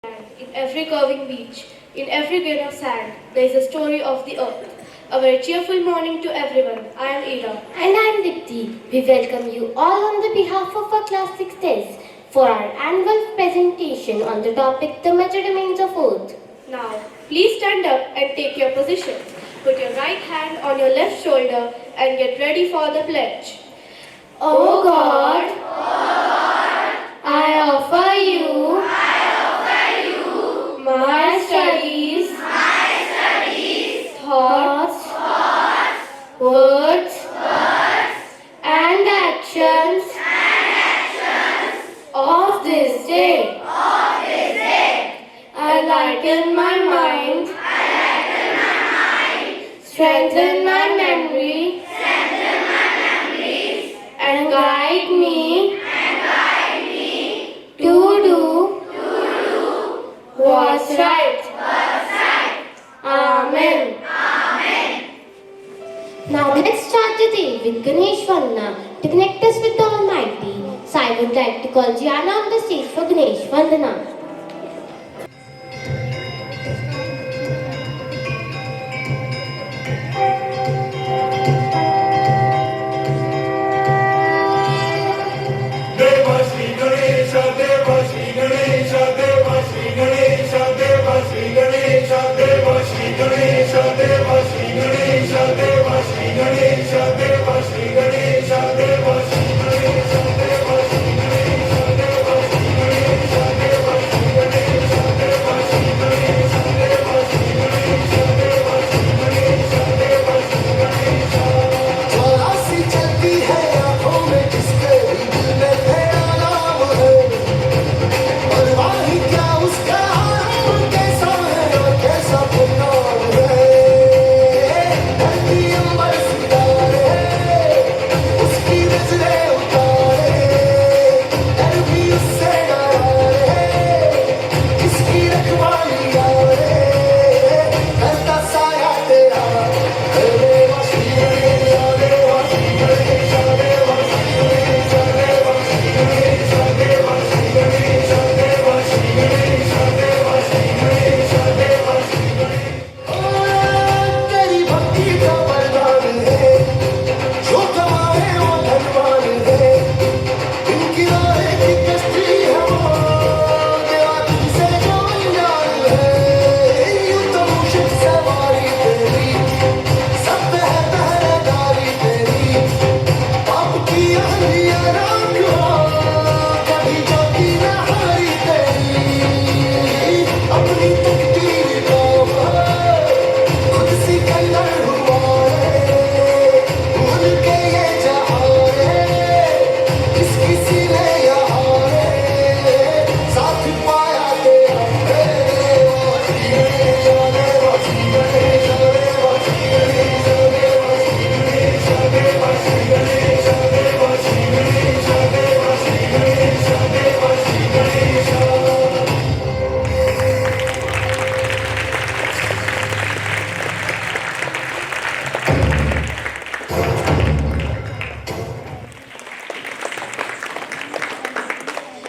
In every curving beach, in every grain of sand, there is a story of the earth. A very cheerful morning to everyone. I am Ira. And I am Dipti. We welcome you all on the behalf of our Class 6 test for our annual presentation on the topic The Major Domains of Earth. Now, please stand up and take your positions. Put your right hand on your left shoulder and get ready for the pledge. O God, I offer you my studies, thoughts, words, and actions of this day. Enlighten my mind, strengthen my memory, and guide me to do what's right. Amen. Now let's start the day with Ganesh Vandana. To connect us with the Almighty, so I would like to call Gianna on the stage for Ganesh Vandana.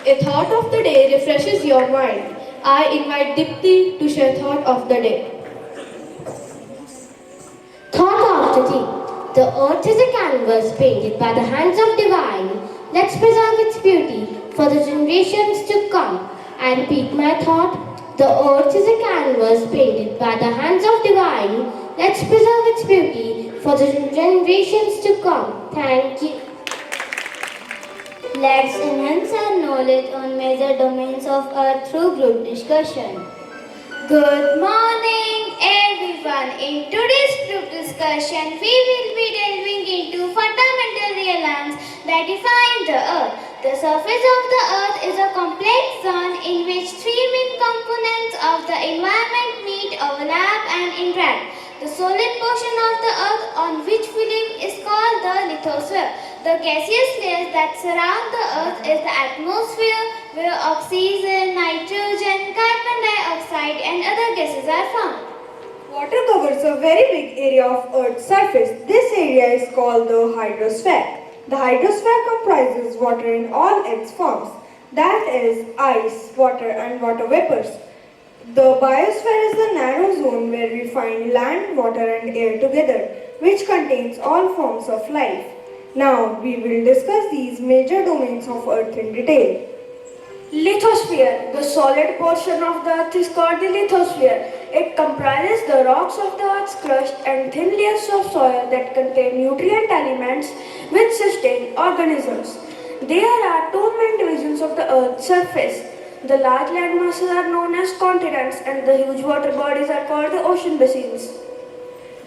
A thought of the day refreshes your mind. I invite Dipti to share thought of the day. Thought of the day. The earth is a canvas painted by the hands of divine. Let's preserve its beauty for the generations to come. I repeat my thought. The earth is a canvas painted by the hands of divine. Let's preserve its beauty for the generations to come. Thank you. Let's enhance our knowledge on major domains of Earth through group discussion. Good morning, everyone. In today's group discussion, we will be delving into fundamental realms that define the Earth. The surface of the Earth is a complex zone in which three main components of the environment meet, overlap, and interact. The solid portion of the Earth on which we live is called the lithosphere. The gaseous layers that surround the Earth is the atmosphere, where oxygen, nitrogen, carbon dioxide, and other gases are found. Water covers a very big area of Earth's surface. This area is called the hydrosphere. The hydrosphere comprises water in all its forms, that is, ice, water and water vapors. The biosphere is the narrow zone where we find land, water and air together, which contains all forms of life. Now we will discuss these major domains of Earth in detail. Lithosphere. The solid portion of the Earth is called the lithosphere. It comprises the rocks of the Earth's crust and thin layers of soil that contain nutrient elements which sustain organisms. There are two main divisions of the Earth's surface. The large land masses are known as continents and the huge water bodies are called the ocean basins.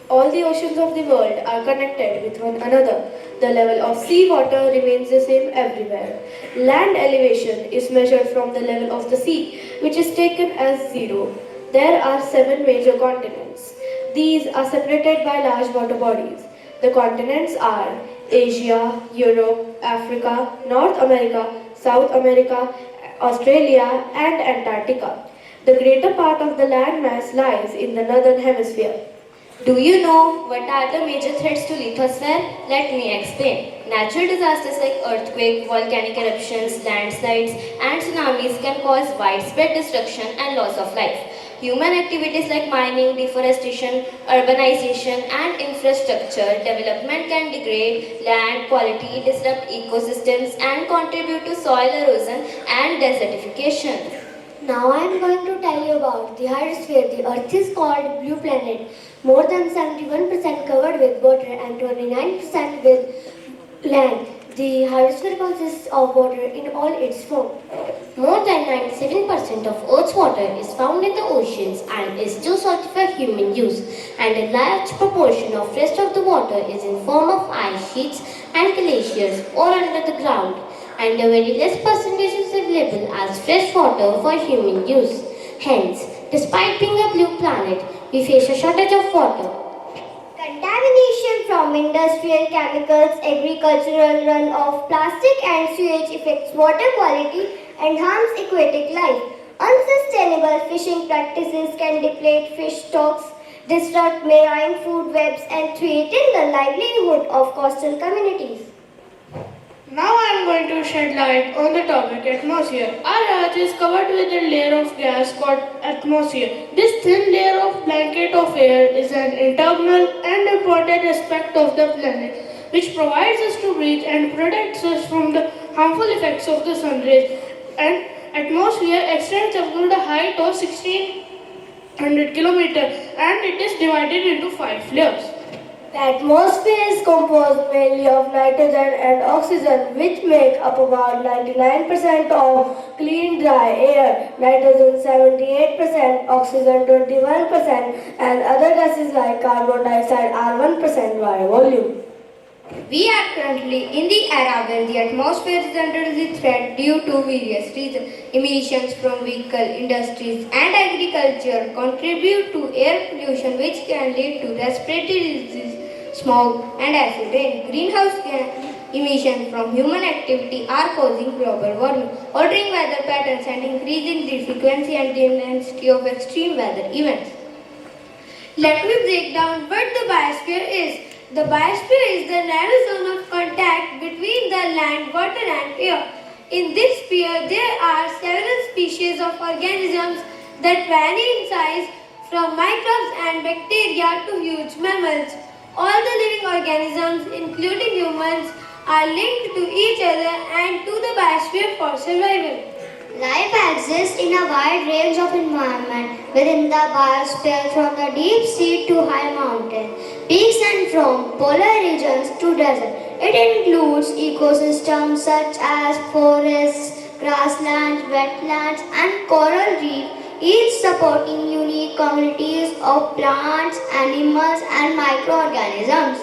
All the oceans of the world are connected with one another. The level of sea water remains the same everywhere. Land elevation is measured from the level of the sea, which is taken as zero. There are 7 major continents. These are separated by large water bodies. The continents are Asia, Europe, Africa, North America, South America, Australia, and Antarctica. The greater part of the landmass lies in the northern hemisphere. Do you know what are the major threats to lithosphere? Let me explain. Natural disasters like earthquake, volcanic eruptions, landslides and tsunamis can cause widespread destruction and loss of life. Human activities like mining, deforestation, urbanization and infrastructure development can degrade land quality, disrupt ecosystems and contribute to soil erosion and desertification. Now I am going to tell you about the hydrosphere. The Earth is called blue planet. More than 71% covered with water and 29% with land. The hydrosphere consists of water in all its forms. More than 97% of Earth's water is found in the oceans and is too salty for human use, and a large proportion of rest of the water is in form of ice sheets and glaciers or under the ground, and a very less percentage is available as fresh water for human use. Hence, despite being a blue planet, we face a shortage of water. Contamination from industrial chemicals, agricultural runoff, plastic and sewage affects water quality and harms aquatic life. Unsustainable fishing practices can deplete fish stocks, disrupt marine food webs and threaten the livelihood of coastal communities. Now I am going to shed light on the topic atmosphere. Our Earth is covered with a layer of gas called atmosphere. This thin layer of blanket of air is an integral and important aspect of the planet, which provides us to breathe and protects us from the harmful effects of the sun rays. An atmosphere extends up to the height of 1600 kilometers and it is divided into 5 layers. The atmosphere is composed mainly of nitrogen and oxygen, which make up about 99% of clean dry air, nitrogen 78%, oxygen 21%, and other gases like carbon dioxide are 1% by volume. We are currently in the era when the atmosphere is under the threat due to various reasons. Emissions from vehicle industries and agriculture contribute to air pollution, which can lead to respiratory disease, smog and acid rain. Greenhouse gas emissions from human activity are causing global warming, altering weather patterns and increasing the frequency and the intensity of extreme weather events. Let me break down what the biosphere is. The biosphere is the narrow zone of contact between the land, water and air. In this sphere, there are several species of organisms that vary in size from microbes and bacteria to huge mammals. All the living organisms, including humans, are linked to each other and to the biosphere for survival. Life exists in a wide range of environment within the biosphere, from the deep sea to high mountain peaks and from polar regions to desert. It includes ecosystems such as forests, grasslands, wetlands and coral reef, each supporting unique communities of plants, animals and microorganisms.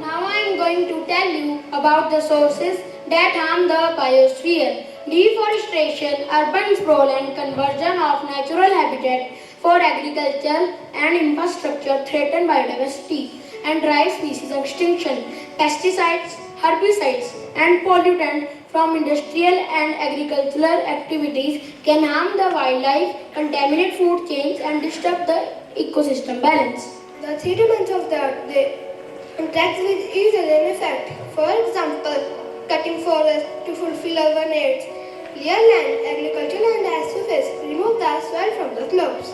Now I am going to tell you about the sources that harm the biosphere. Deforestation, urban sprawl and conversion of natural habitat for agriculture and infrastructure threaten biodiversity and drive species extinction. Pesticides, herbicides and pollutants from industrial and agricultural activities can harm the wildlife, contaminate food chains and disturb the ecosystem balance. The three dimensions of the earth, they interact with each other in effect. For example, cutting forests to fulfill our needs, Clear land, agricultural and as surface, remove the soil from the slopes.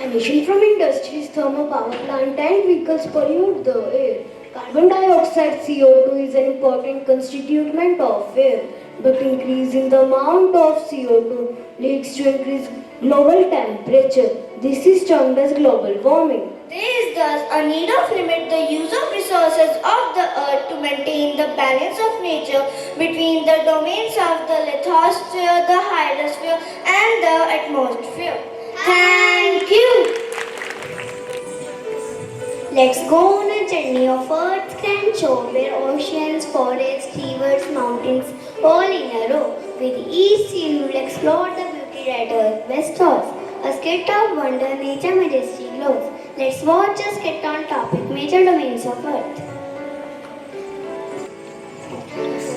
Emission from industries, thermal power plant and vehicles pollute the air. Carbon dioxide CO2 is an important constituent of air, but increasing the amount of CO2 leads to increased global temperature. This is termed as global warming. There is thus a need of limit the use of resources of the earth to maintain the balance of nature between the domains of the lithosphere, the hydrosphere and the atmosphere. Thank you. Let's go on a journey of Earth's grand show where oceans, forests, rivers, mountains all in a row. With each seal we will explore the beauty that Earth bestows. A skit of wonder, nature majesty glows. Let's watch a skit on topic major domains of Earth.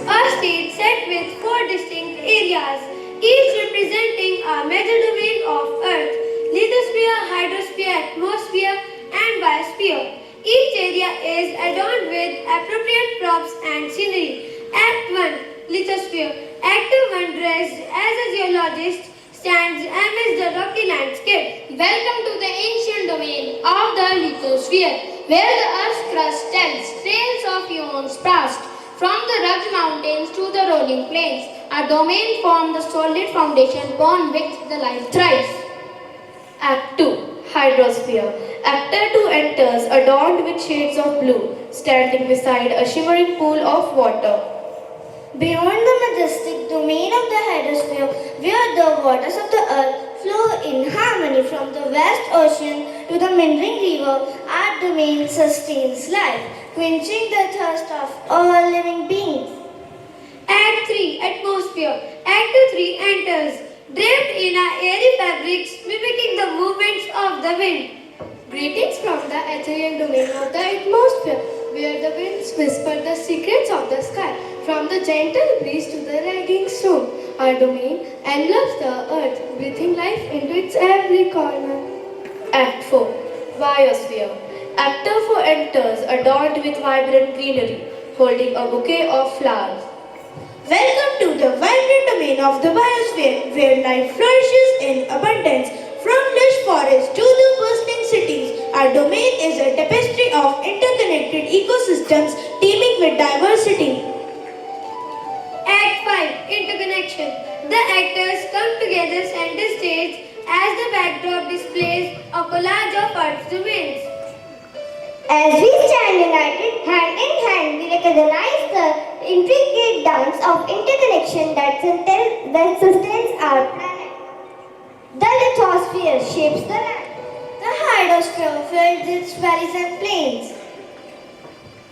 A state set with four distinct areas, each representing a major domain of Earth: lithosphere, hydrosphere, atmosphere, and biosphere. Each area is adorned with appropriate props and scenery. Act 1. Lithosphere. Actor 1, dressed as a geologist, stands amidst the rocky landscape. Welcome to the ancient domain of the lithosphere, where the Earth's crust tells tales of eons past. From the rugged mountains to the rolling plains, our domain forms the solid foundation upon which the life thrives. Act 2. Hydrosphere. Actor 2 enters adorned with shades of blue, standing beside a shimmering pool of water. Beyond the majestic domain of the hydrosphere, where the waters of the earth flow in harmony from the vast ocean to the meandering river, our domain sustains life, quenching the thirst of all living beings. Act 3. Atmosphere. Actor 3 enters, draped in a airy fabrics mimicking the movements of the wind. Greetings from the ethereal domain of the atmosphere, where the winds whisper the secrets of the sky. From the gentle breeze to the raging storm, our domain envelops the earth, breathing life into its every corner. Act 4. Biosphere. Actor 4 enters adorned with vibrant greenery, holding a bouquet of flowers. Welcome to the vibrant domain of the biosphere, where life flourishes in abundance. From lush forests to the bustling cities, our domain is a tapestry of interconnected ecosystems teeming with diversity. Act 5. Interconnection. The actors come together center stage as the backdrop displays a collage of Earth's domains. As we stand united hand in hand, we recognize the intricate dance of interconnection that sustains our planet. The lithosphere shapes the land. The hydrosphere fills its valleys and plains.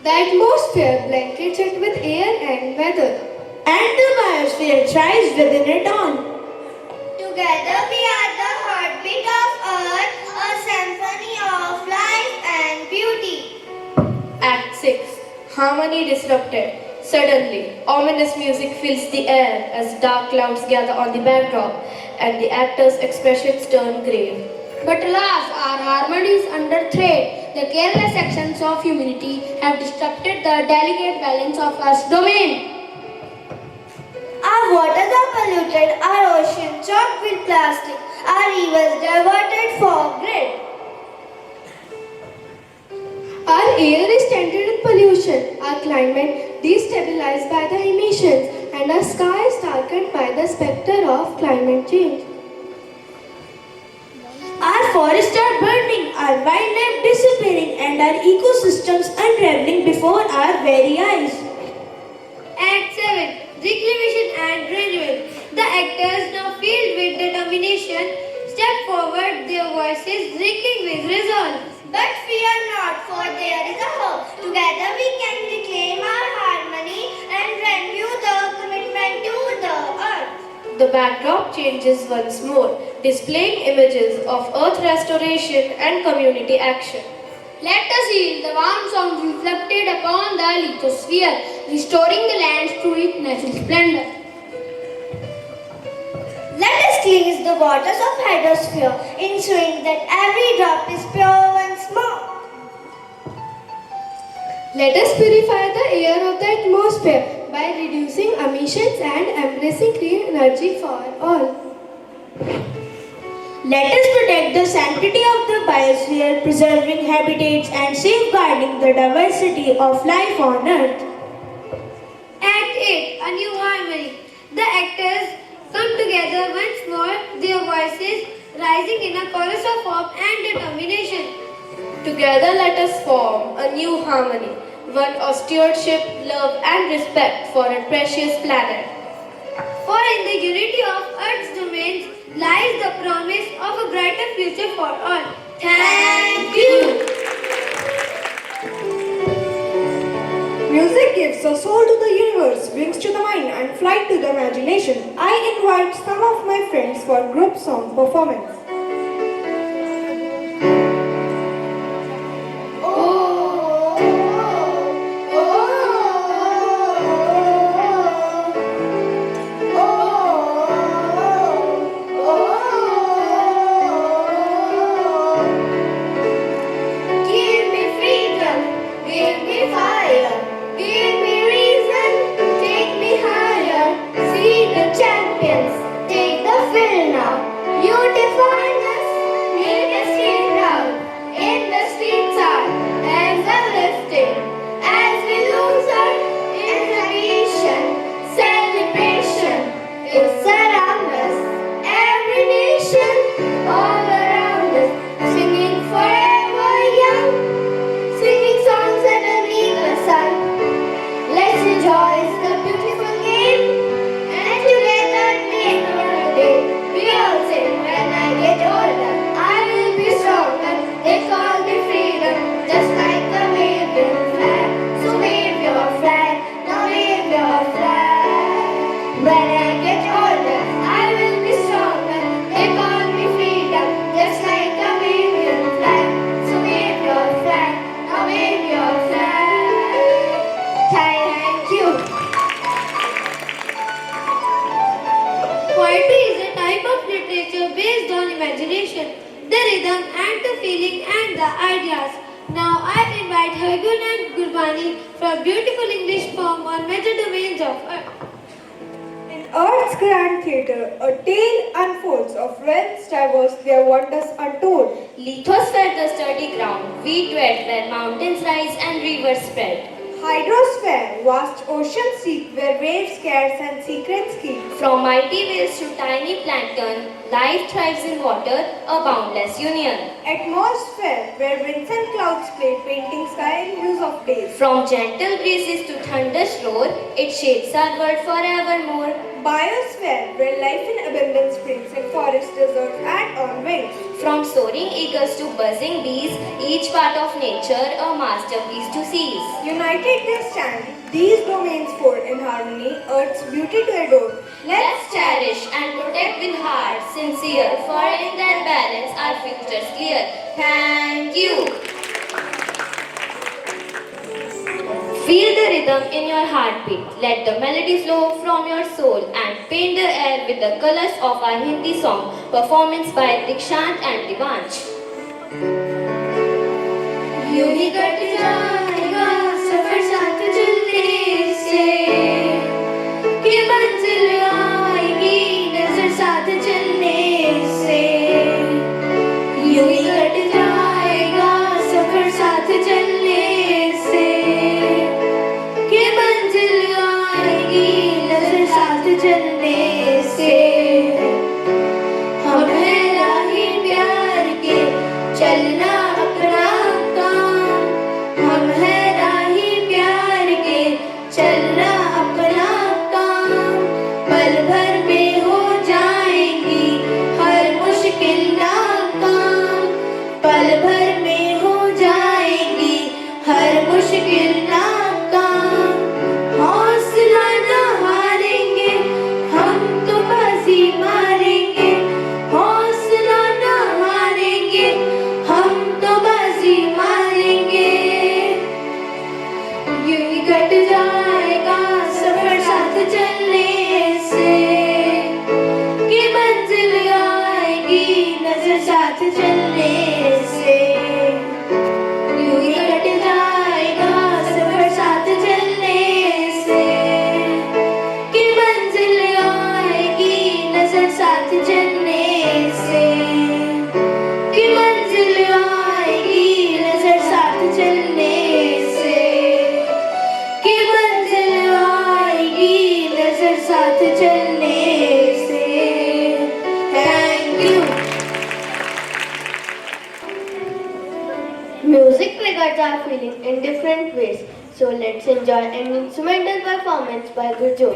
The atmosphere blankets it with air and weather. And the biosphere thrives within it all. Together we are the heartbeat of Earth, a symphony of life and beauty. Act 6. Harmony disrupted. Suddenly, ominous music fills the air as dark clouds gather on the backdrop and the actors' expressions turn grave. But alas, our harmony is under threat. The careless actions of humanity have disrupted the delicate balance of Earth's domain. Our waters are polluted, our ocean choked with plastic, our rivers diverted for grid. Our air is tainted with pollution, our climate destabilized by the emissions, and our sky is darkened by the specter of climate change. Our forests are burning, our wildlife disappearing, and our ecosystems unraveling before our very eyes. Act 7. Reclamation and renewal. The actors, now filled with determination, step forward, their voices ringing with resolve. But fear not, for there is a hope. Together we can reclaim our harmony and renew the commitment to the earth. The backdrop changes once more, displaying images of earth restoration and community action. Let us hear the warm sounds reflected upon the lithosphere, restoring the lands to its natural splendor. Let us cleanse the waters of hydrosphere, ensuring that every drop is pure once more. Let us purify the air of the atmosphere, by reducing emissions and embracing clean energy for all. Let us protect the sanctity of the biosphere, preserving habitats and safeguarding the diversity of life on Earth. Act 8. A new harmony. The actors come together once more, their voices rising in a chorus of hope and determination. Together let us form a new harmony, one of stewardship, love and respect for a precious planet. For in the unity of Earth's domains lies the promise of a brighter future for all. Thank you. Music gives a soul to the universe, wings to the mind, and flight to the imagination. I invite some of my friends for group song performance. Give me freedom, give me fire, give me reason, take me higher. See the champions, take the field now. You define us, make us feel proud. In the streets our hands are lifted as we lose our inhibition. Celebration is surround us, every nation all around us, singing forever young, singing songs underneath the sun. Let's rejoice the beautiful game and together make our day. We all sing when I get older, I will be stronger. They call me freedom, just like the waving flag. So wave your flag, now wave your flag. When I get older, I will be stronger. They call me freedom, just like a waving flag. So wave your flag, now wave your flag. Thank you. Poetry is a type of literature based on imagination, the rhythm and the feeling and the ideas. Now I invite Hargun and Gurbani for a beautiful English poem on major domains of Earth. In Earth's grand theatre, a tale unfolds of realms diverse, their wonders untold. Lithosphere, the sturdy ground, we tread where mountains rise and rivers spread. Hydrosphere, vast ocean seek, where waves scarce and secrets keep. From mighty whales to tiny plankton, life thrives in water, a boundless union. Atmosphere, where winds and clouds play, painting sky in hues of days. From gentle breezes to thunder's roar, it shapes our world forevermore. Biosphere, where life in abundance springs in forests, deserts, and on wings. From soaring eagles to buzzing bees, each part of nature a masterpiece to seize. United they stand, these domains four in harmony, Earth's beauty to adore. Let's cherish and protect with heart sincere, for in that balance our future's clear. Thank you. Feel the rhythm in your heartbeat. Let the melody flow from your soul and paint the air with the colors of our Hindi song. Performance by Dikshant and Divansh. यूं ही cut जाएगा सफर साथ चलने से कि मंजिल आएगी नजर साथ चलने से यूं ही कट जाएगा सफर साथ चलने से कि मंजिल आएगी नजर साथ चलने से हम हैं राही प्यार के चलना अपना काम हम हैं राही प्यार के चलना अपना काम पल भर में हो जाएंगी हर मुश्किल नाकाम पल भर में हो जाएंगी हर मुश्किल नाकाम हौसला न हारेंगे हम तो बाजी मारेंगे हौसला न हारेंगे हम तो बाजी मारेंगे यूं ही कट जाएगा सफर साथ चलने से मिलकर साथ चलने से। Thank you. Music triggers our feeling in different ways. So let's enjoy an instrumental performance by Gurjo.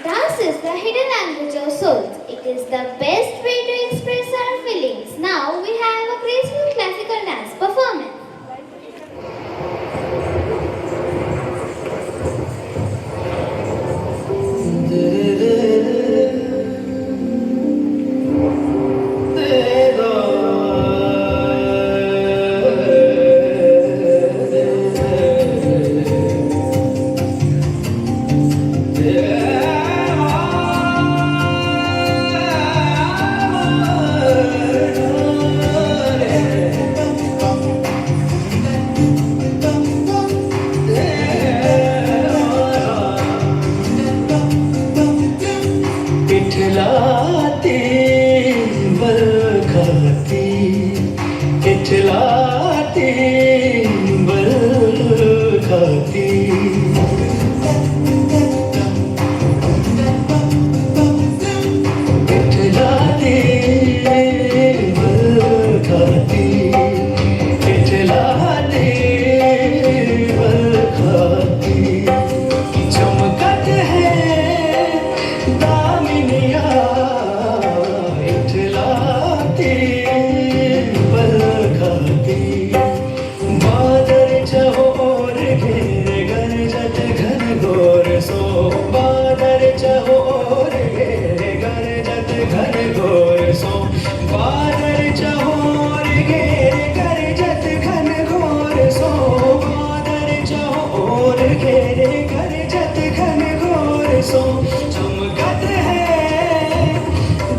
Dance is the hidden language of souls. It is the best way to express our feelings. Now we have a graceful classical dance performance. इठलाती बरखाती इठलाती बरखाती इठलाती बरखाती इठलाती बरखाती चमकत है दामिनिया इठलाती बरखाती बादल चहोर घेरे गरजत घन घोर सो बादल चहोर घेरे गरजत घन घोर सो बादल चहोर घेरे गरजत घन घोर सो बादल चहोर घेरे गरजत घन घोर सो चमकत है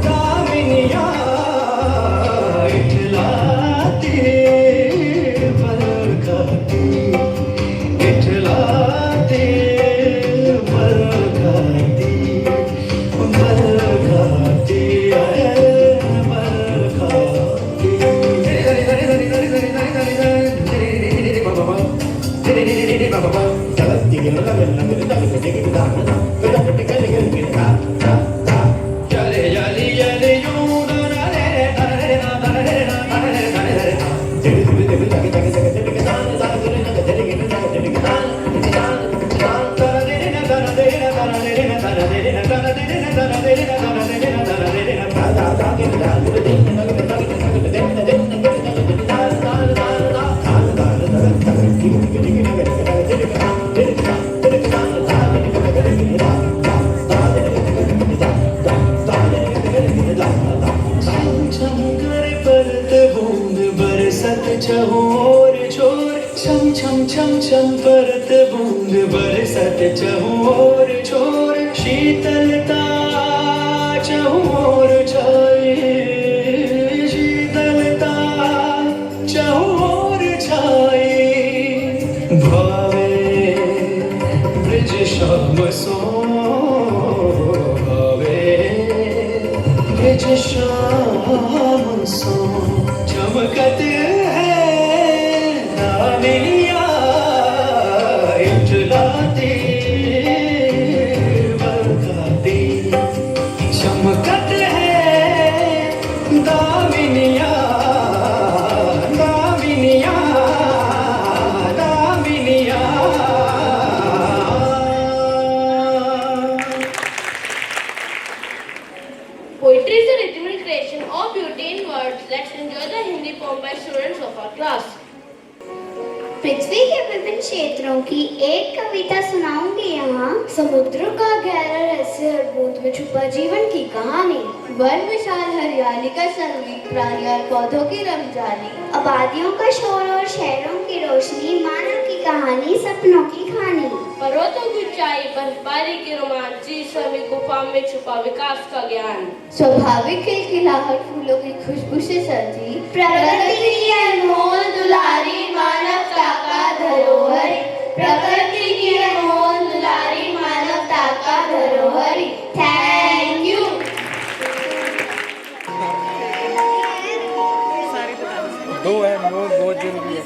दामिनिया इठलाती बरखाती इठलाती बरखाती बरखाती चहोर छोर छम छम छम छम परत बूंद बरसत चहोर छोर शीतलता चहोर छाए शीतलता चहोर छाए भावे ब्रिज श्याम सो भावे ब्रिज श्याम सो चमकत है दामिनिया सुनाऊंगी यहाँ। समुद्र का गहरा रहस्य हर बूंद में छुपा जीवन की कहानी। वन विशाल हरियाली का संगीत, प्राणी और पौधों की रमजानी, आबादियों का शोर और शहरों की रोशनी, मानव की कहानी, सपनों की कहानी। पर्वतों की ऊंचाई, बर्फबारी की रोमांच, सभी गुफा में छुपा विकास का ज्ञान। स्वाभाविक खिलखिलाहट, फूलों की खुशबू से सजी, प्रकृति की अनमोल दुलारी, मानवता का धरोहर। प्रकृति की अनमोल दुलारी, मानवता का धरोहर। Thank you. दो है वो बहुत जरूरी है।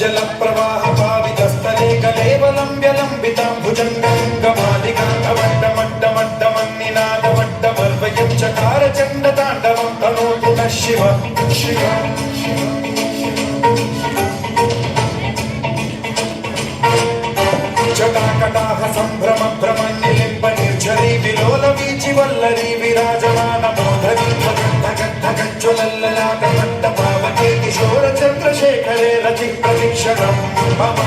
जल प्रवाह पावितस्थले कलेवलं व्यलम्बितां भुजङ्गलिङ्गमालिकान्तवड्डमड्डमड्डमन्निनादवड्डमर्वयं चकार चण्डताण्डवं तनोतु नः शिव शिव। जटाकटाह सम्भ्रम भ्रमण्यलिम्ब निर्झरी विलोल वीचि वल्लरी विराजमान मोधरी धगज्ज्वलल्ललाटमट्ट पावके किशोर चन्द्रशेखरे रति प्रतीक्षणं मम।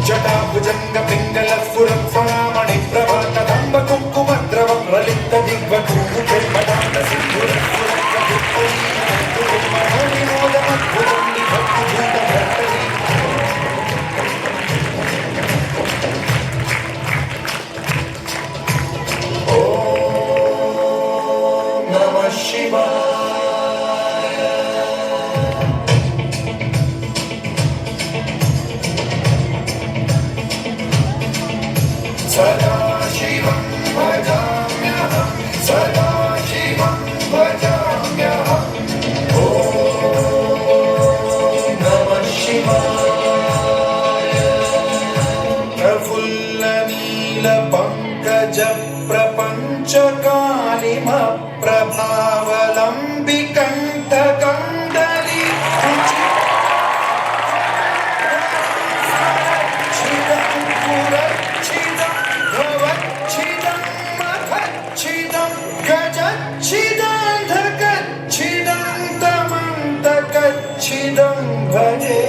जटाभुजङ्ग पिङ्गल स्फुरत् फणामणि प्रभा कदम्ब कुङ्कुमद्रव प्रलिप्त दिग्वधूमुखे पदान्त सिन्धुरः मनोविनोदमद्भुतं निभक्तिभूतभर्तरी। ॐ नमः शिवाय। सदा शिवं भजाम्यहं, सदा शिवं भजाम्यहम्। ॐ नमः शिवाय। प्रफुल्लनीलपङ्कज प्रपञ्चकालिमप्रभावलम्बिकण्ठकन्दली गजच्छिदं भजे।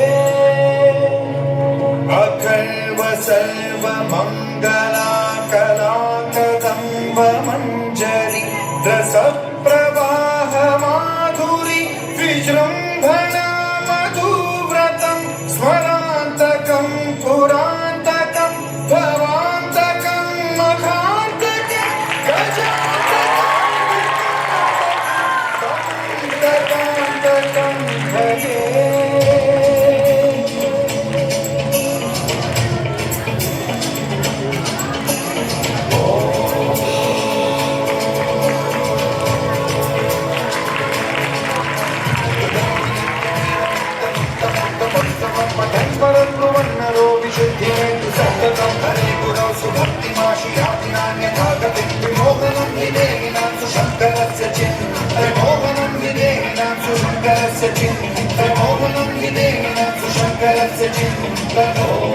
अखर्व सर्वमङ्गलाकलाकदम्ब मञ्जरी रसप्रवाह माधुरी विजृम्भणा मधुव्रतं स्मरान्तकं पुरान्तकं भवान्तकं मखान्तकं गजान्तकं भजे। परब्रुवन्नरो विशुद्धिमेतु सततं हरे गुरौ सुभक्तिमाशियातिनान्यथागतिं विमोहनं हि देहिनां सुशङ्करस्य चिन्मोहनं हि देहिनां सुशङ्करस्य चिन्मोहनं हि देहिनां सुशङ्करस्य चिन्मो।